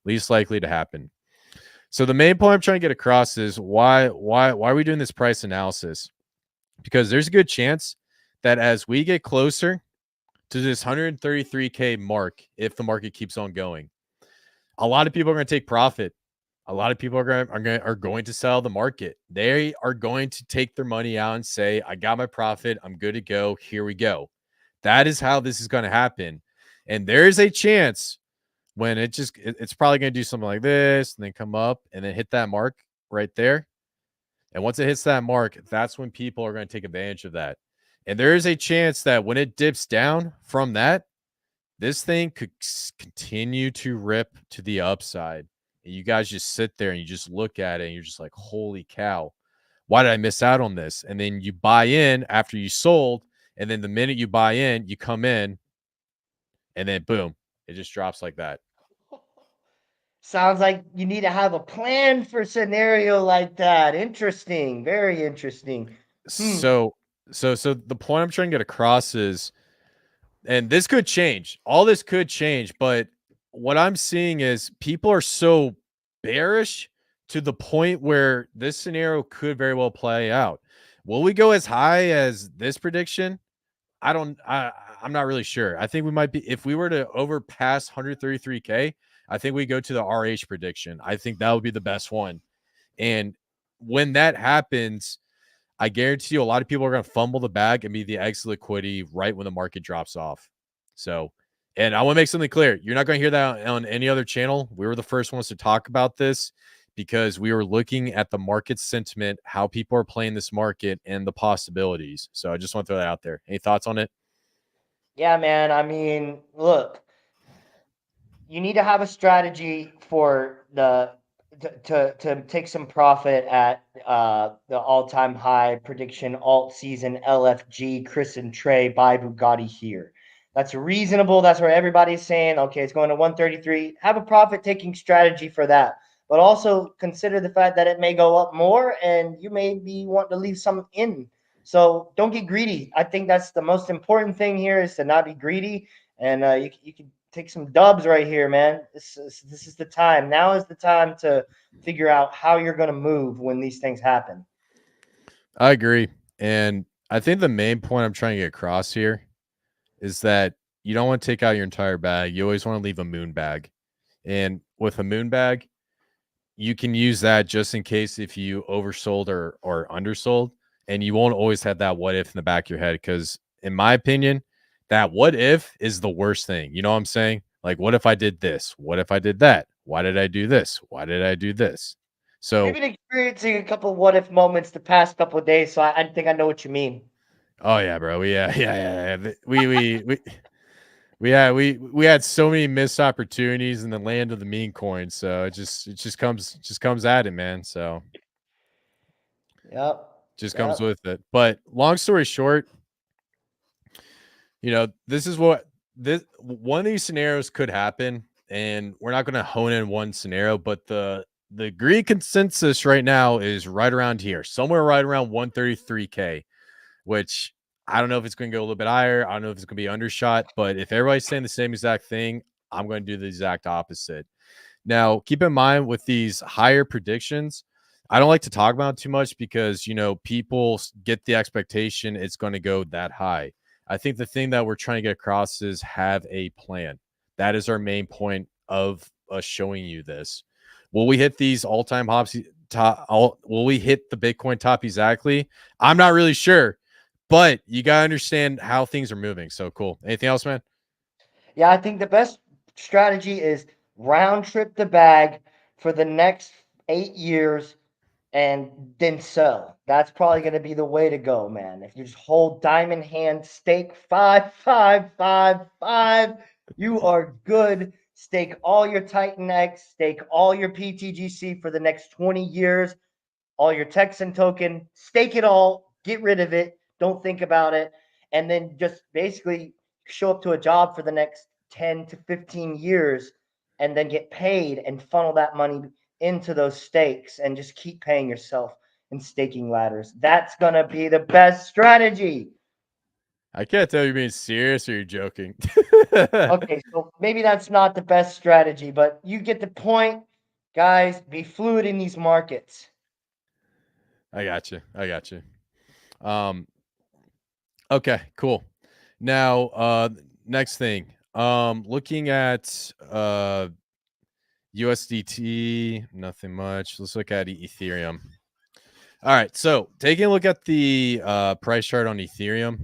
B: Least likely to happen. So the main point I'm trying to get across is why are we doing this price analysis? Because there's a good chance that as we get closer to this 133K mark, if the market keeps on going, a lot of people are going to take profit. A lot of people are going to sell the market. They are going to take their money out and say, "I got my profit. I'm good to go. Here we go." That is how this is going to happen. And there is a chance when it's probably going to do something like this and then come up and then hit that mark right there. And once it hits that mark, that's when people are going to take advantage of that. And there is a chance that when it dips down from that, this thing could continue to rip to the upside. And you guys just sit there and you just look at it and you're just like, holy cow, why did I miss out on this? And then you buy in after you sold. And then the minute you buy in, you come in and then boom, it just drops like that.
A: Sounds like you need to have a plan for a scenario like that. Interesting. Very interesting.
B: So the point I'm trying to get across is, and this could change. All this could change, but what I'm seeing is people are so bearish to the point where this scenario could very well play out. Will we go as high as this prediction? I'm not really sure. I think we might be, if we were to overpass 133K, I think we go to the RH prediction. I think that would be the best one. And when that happens, I guarantee you a lot of people are going to fumble the bag and be the exit liquidity right when the market drops off. So, and I want to make something clear. You're not going to hear that on any other channel. We were the first ones to talk about this because we were looking at the market sentiment, how people are playing this market, and the possibilities. So I just want to throw that out there. Any thoughts on it?
A: Yeah, man. I mean, look, you need to have a strategy for to take some profit at the all-time high prediction alt season LFG Chris and Trey buy Bugatti here. That's reasonable. That's where everybody's saying, okay, it's going to 133. Have a profit taking strategy for that. But also consider the fact that it may go up more and you may be wanting to leave some in. So don't get greedy. I think that's the most important thing here is to not be greedy. And you can take some dubs right here, man. This is the time. Now is the time to figure out how you're going to move when these things happen.
B: I agree. And I think the main point I'm trying to get across here is that you don't want to take out your entire bag. You always want to leave a moon bag. And with a moon bag, you can use that just in case if you oversold or undersold. And you won't always have that what if in the back of your head. Because in my opinion, that what if is the worst thing. You know what I'm saying? Like, what if I did this? What if I did that? Why did I do this? Why did I do this?
A: I've
B: So,
A: been experiencing a couple what if moments the past couple of days, so I think I know what you mean.
B: oh yeah, bro. Yeah. We had so many missed opportunities in the land of the meme coins. So it just comes at it, man. So
A: Yep.
B: just comes
A: Yep.
B: with it. But long story short, this is what this one of these scenarios could happen, and we're not going to hone in one scenario, but the agreed consensus right now is right around here, somewhere right around 133K, which I don't know if it's going to go a little bit higher. I don't know if it's going to be undershot, but if everybody's saying the same exact thing, I'm going to do the exact opposite. Now, keep in mind with these higher predictions, I don't like to talk about it too much because, people get the expectation it's going to go that high. I think the thing that we're trying to get across is have a plan. That is our main point of us showing you this. Will we hit these all-time hops? Will we hit the Bitcoin top exactly? I'm not really sure, but you got to understand how things are moving. So cool. Anything else, man?
A: Yeah, I think the best strategy is round trip the bag for the next 8 years and then sell. That's probably going to be the way to go, man. If you just hold diamond hand, stake 5, 5, 5, 5, you are good. Stake all your Titan X, stake all your PTGC for the next 20 years, all your Texan token, stake it all, get rid of it, don't think about it, and then just basically show up to a job for the next 10 to 15 years and then get paid and funnel that money into those stakes and just keep paying yourself in staking ladders. That's going to be the best strategy.
B: I can't tell if you're being serious or you're joking.
A: Okay, so maybe that's not the best strategy, but you get the point. Guys, be fluid in these markets.
B: I got you. Um, Okay, cool. Now, next thing. Looking at USDT, nothing much. Let's look at Ethereum. All right, so taking a look at the price chart on Ethereum.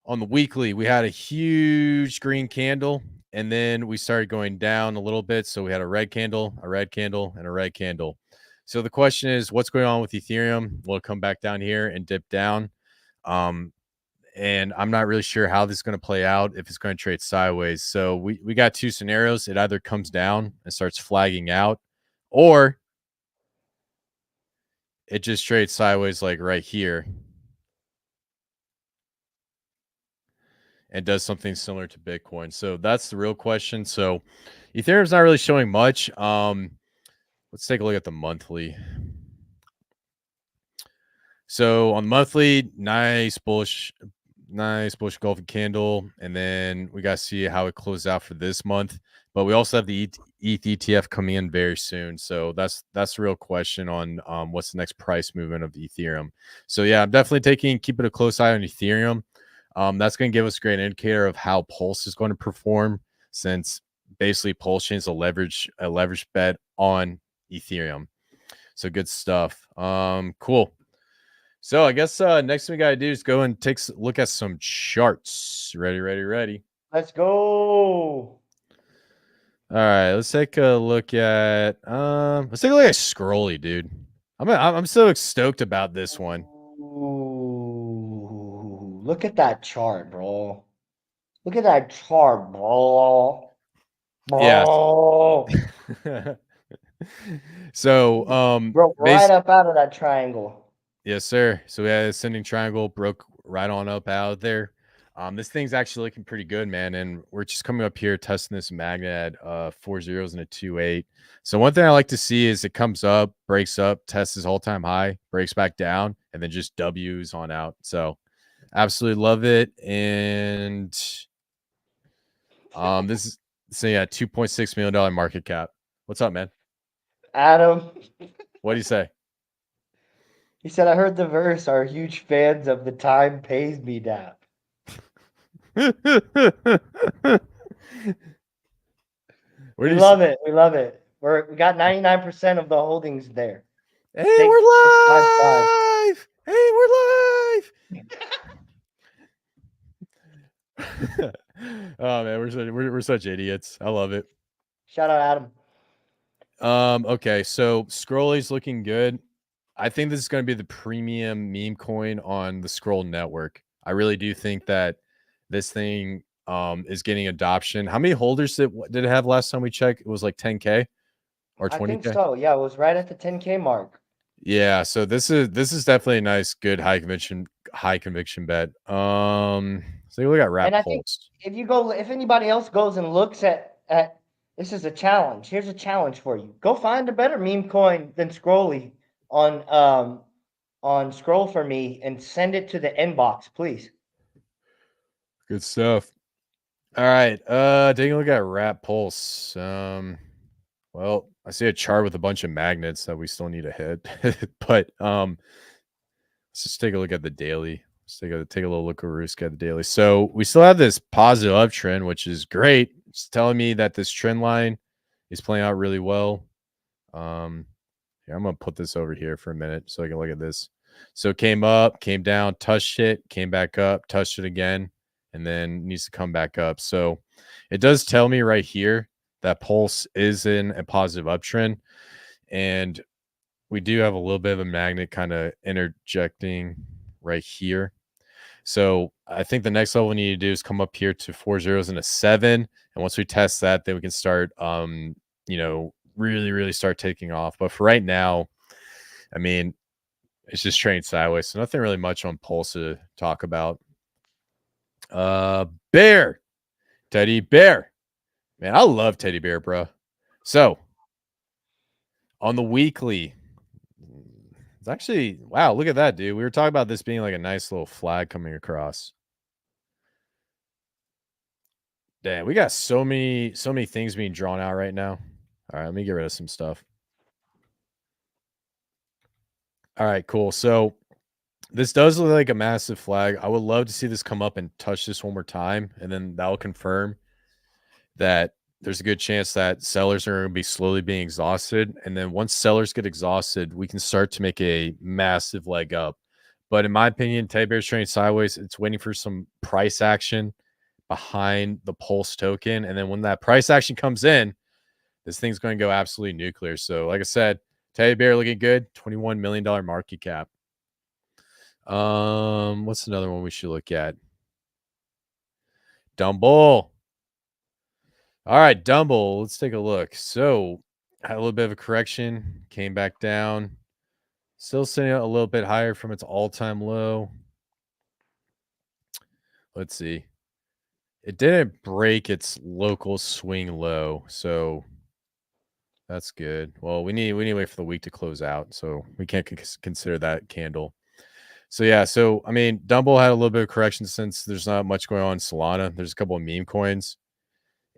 B: On the weekly, we had a huge green candle, and then we started going down a little bit. So we had a red candle, a red candle, and a red candle. So the question is, what's going on with Ethereum? Will it come back down here and dip down? And I'm not really sure how this is going to play out, if it's going to trade sideways. So we got two scenarios. It either comes down and starts flagging out, or it just trades sideways like right here and does something similar to Bitcoin. So that's the real question. So Ethereum's not really showing much. Let's take a look at the monthly. So on the monthly, nice bullish golden candle, and then we got to see how it closes out for this month. But we also have the ETH ETF coming in very soon, so that's the real question on what's the next price movement of Ethereum. So yeah, I'm definitely keeping a close eye on Ethereum. That's going to give us a great indicator of how Pulse is going to perform, since basically Pulsechain is a leverage bet on Ethereum. So good stuff. Cool. So I guess next thing we gotta do is go and take a look at some charts. Ready.
A: Let's go.
B: All right, let's take a look at Scrolly, dude. I'm so stoked about this one.
A: Ooh, look at that chart, bro. Look at that chart, bro.
B: Yes.
A: Bro.
B: So
A: Broke right up out of that triangle.
B: yes, sir. So we had a ascending triangle, broke right on up out there. This thing's actually looking pretty good, man. And we're just coming up here testing this magnet at 4 zeros and a 2.8. So one thing I like to see is it comes up, breaks up, tests his all-time high, breaks back down, and then just W's on out. So absolutely love it. And this is $2.6 million market cap. What's up, man?
A: Adam,
B: What do you say?
A: he said, I heard the verse, are huge fans of the time pays me dap.
B: Where
A: We love it. We love it. We got 99% of the holdings there.
B: Hey,
A: Take
B: we're
A: the 5.
B: live! Hey, we're live! Oh man, we're such idiots. I love it.
A: Shout out Adam.
B: Okay, so Scrolly's looking good. I think this is going to be the premium meme coin on the Scroll network. I really do think that this thing is getting adoption. How many holders did it have last time we checked? It was like 10K or
A: I think
B: 20K.
A: so. Yeah, it was right at the 10K mark.
B: Yeah, so this is definitely a nice, good high conviction bet. So we got Wrap
A: And I think
B: Pulse.
A: if anybody else goes and looks at this is a challenge. Here's a challenge for you. Go find a better meme coin than Scrolly on Scroll for me and send it to the inbox, please.
B: Good stuff. All right, taking a look at Wrap Pulse. Well, I see a chart with a bunch of magnets that we still need to hit, but let's just take a look at the daily. Let's take a little look at the daily. So we still have this positive uptrend, which is great. It's telling me that this trend line is playing out really well. Here, I'm gonna put this over here for a minute so I can look at this. So it came up, came down, touched it, came back up, touched it again, and then needs to come back up. So it does tell me right here that Pulse is in a positive uptrend, and we do have a little bit of a magnet kind of interjecting right here. So I think the next level we need to do is come up here to 4 zeros and a 7, and once we test that, then we can start really start taking off. But for right now, I mean, it's just trading sideways, so nothing really much on Pulse to talk about. Bear, Teddy Bear, man, I love Teddy Bear, bro. So on the weekly, it's actually, wow, look at that, dude. We were talking about this being like a nice little flag coming across. Damn, we got so many things being drawn out right now. All right, let me get rid of some stuff. All right, cool. So This does look like a massive flag. I would love to see this come up and touch this one more time, and then that will confirm that there's a good chance that sellers are going to be slowly being exhausted. And then once sellers get exhausted, we can start to make a massive leg up. But in my opinion, Teddy Bear's trading sideways. It's waiting for some price action behind the Pulse token. And then when that price action comes in, this thing's going to go absolutely nuclear. So, like I said, Teddy Bear looking good, $21 million market cap. What's another one we should look at? Dumble. All right, Dumble. Let's take a look. So, had a little bit of a correction, came back down, still sitting a little bit higher from its all-time low. Let's see. It didn't break its local swing low, so that's good. Well, we need to wait for the week to close out, so we can't consider that candle. So yeah, so I mean, Dumble had a little bit of correction since there's not much going on in Solana. There's a couple of meme coins,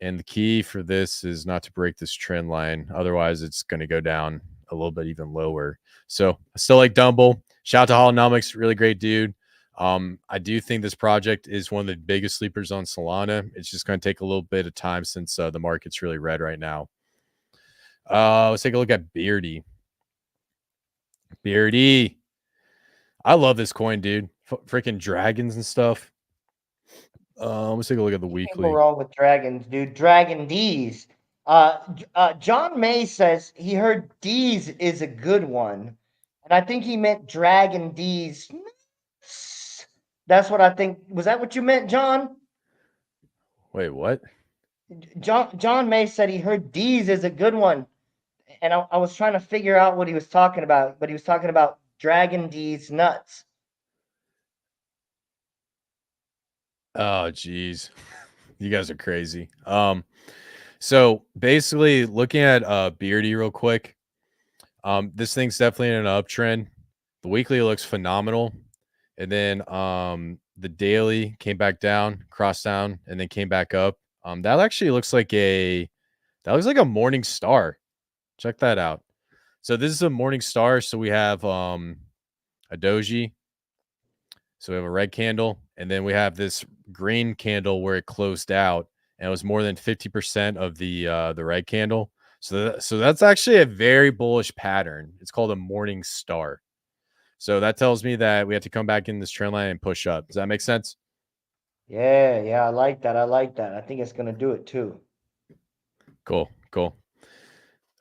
B: and the key for this is not to break this trend line. Otherwise, it's going to go down a little bit even lower. So I still like Dumble. Shout out to Holonomics, really great dude. I do think this project is one of the biggest sleepers on Solana. It's just going to take a little bit of time since the market's really red right now. Let's take a look at Beardy. Beardy. I love this coin, dude. Freaking dragons and stuff. Let's take a look at the weekly.
A: Can't go wrong with dragons, dude. Dragon D's. John May says he heard D's is a good one, and I think he meant Dragon D's. That's what I think. Was that what you meant, John?
B: Wait, what?
A: John May said he heard D's is a good one, and I was trying to figure out what he was talking about, but he was talking about Dragon D's nuts.
B: Oh, geez. You guys are crazy. So basically looking at Beardy real quick. This thing's definitely in an uptrend. The weekly looks phenomenal. And then the daily came back down, crossed down, and then came back up. That actually looks like a morning star. Check that out. So this is a morning star. So we have a doji. So we have a red candle, and then we have this green candle where it closed out, and it was more than 50% of the red candle. So that's actually a very bullish pattern. It's called a morning star. So that tells me that we have to come back in this trend line and push up. Does that make sense?
A: Yeah, I like that. I think it's gonna do it too.
B: Cool.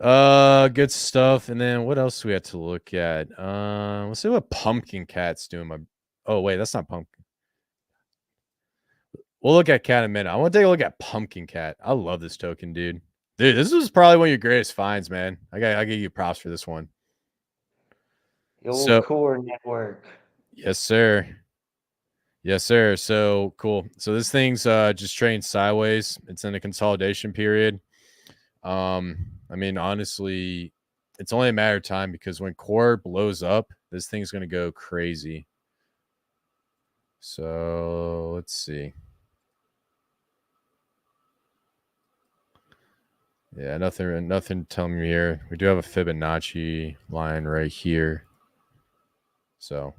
B: Good stuff. And then what else do we have to look at? Let's see what Pumpkin Cat's doing. Oh, wait, that's not Pumpkin. We'll look at Cat in a minute. I want to take a look at Pumpkin Cat. I love this token, dude. Dude, this was probably one of your greatest finds, man. I give you props for this one.
A: The old core network.
B: Yes, sir. Yes, sir. So cool. So this thing's just trading sideways. It's in a consolidation period. I mean, honestly, it's only a matter of time because when core blows up, this thing's going to go crazy. So let's see. Yeah, nothing telling me here. We do have a Fibonacci line right here. So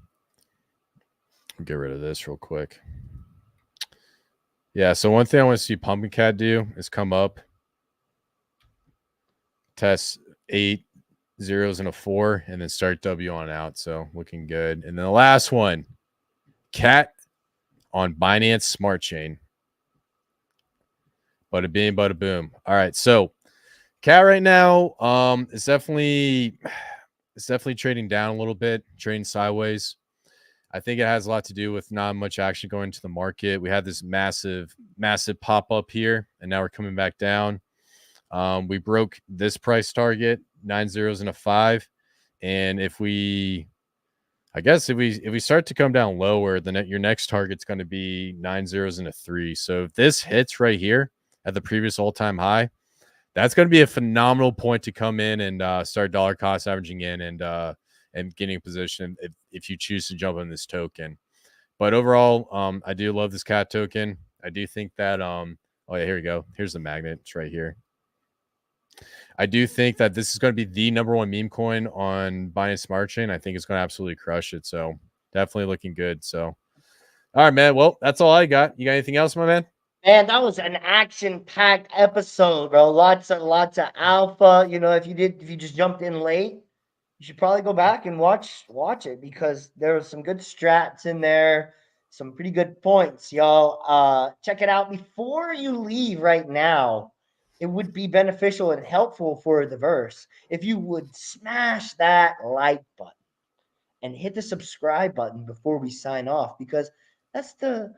B: I'll get rid of this real quick. Yeah, so one thing I want to see Pumpkin Cat do is come up, test 8 zeros and a 4, and then start W on out. So looking good. And then the last one, Cat on Binance Smart Chain. Bada bing, bada boom. All right, so Cat right now is definitely trading down a little bit, trading sideways. I think it has a lot to do with not much action going to the market. We had this massive pop up here, and now we're coming back down. We broke this price target, 9 zeros and a 5. And if we start to come down lower, then your next target's going to be 9 zeros and a 3. So if this hits right here at the previous all-time high, that's going to be a phenomenal point to come in and start dollar cost averaging in and getting a position if you choose to jump on this token. But overall, I do love this Cat token. I do think that oh yeah, here we go. Here's the magnet. It's right here. I do think that this is going to be the #1 meme coin on Binance Smart Chain. I think it's going to absolutely crush it. So definitely looking good. So, all right, man. Well, that's all I got. You got anything else, my man?
A: Man, that was an action-packed episode, bro. Lots of alpha. You know, if you just jumped in late, you should probably go back and watch it because there was some good strats in there, some pretty good points, y'all. Check it out before you leave right now. It would be beneficial and helpful for the verse if you would smash that like button and hit the subscribe button before we sign off because that's the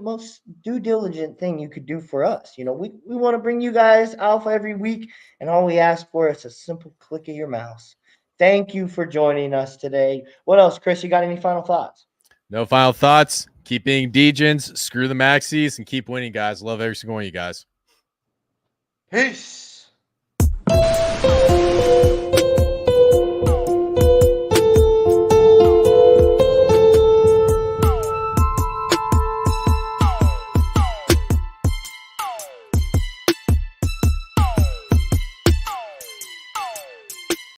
A: most due diligent thing you could do for us. We want to bring you guys alpha every week, and all we ask for is a simple click of your mouse. Thank you for joining us today. What else, Kris? You got any final thoughts?
B: No final thoughts. Keep being degens, screw the maxis, and keep winning, guys. Love every single one of you guys.
A: Peace.